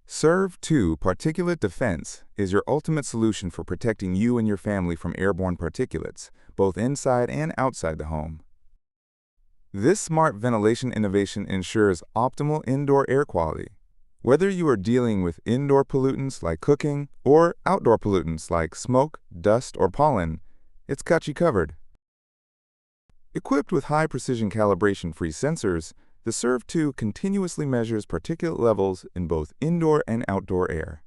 CERV2 Particulate Defense is your ultimate solution for protecting you and your family from airborne particulates, both inside and outside the home. This smart ventilation innovation ensures optimal indoor air quality. Whether you are dealing with indoor pollutants like cooking or outdoor pollutants like smoke, dust, or pollen, it's got you covered. Equipped with high-precision calibration-free sensors, the CERV2 continuously measures particulate levels in both indoor and outdoor air.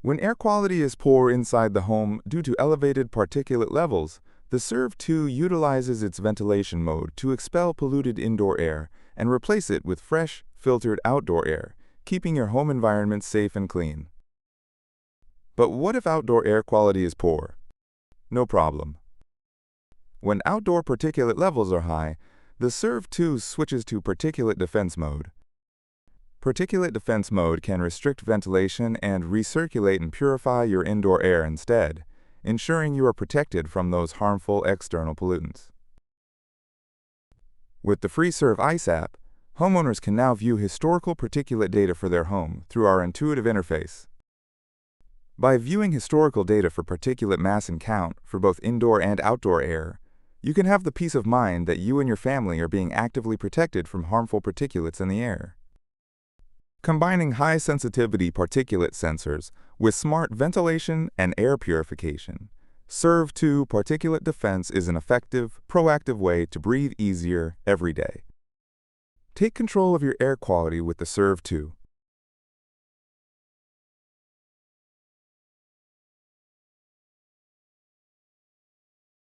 When air quality is poor inside the home due to elevated particulate levels, the CERV2 utilizes its ventilation mode to expel polluted indoor air and replace it with fresh, filtered outdoor air, keeping your home environment safe and clean. But what if outdoor air quality is poor? No problem. When outdoor particulate levels are high, the CERV2 switches to Particulate Defense mode. Particulate Defense mode can restrict ventilation and recirculate and purify your indoor air instead, ensuring you are protected from those harmful external pollutants. With the free CERV Ice app, homeowners can now view historical particulate data for their home through our intuitive interface. By viewing historical data for particulate mass and count for both indoor and outdoor air, you can have the peace of mind that you and your family are being actively protected from harmful particulates in the air. Combining high-sensitivity particulate sensors with smart ventilation and air purification, CERV2 Particulate Defense is an effective, proactive way to breathe easier every day. Take control of your air quality with the CERV2.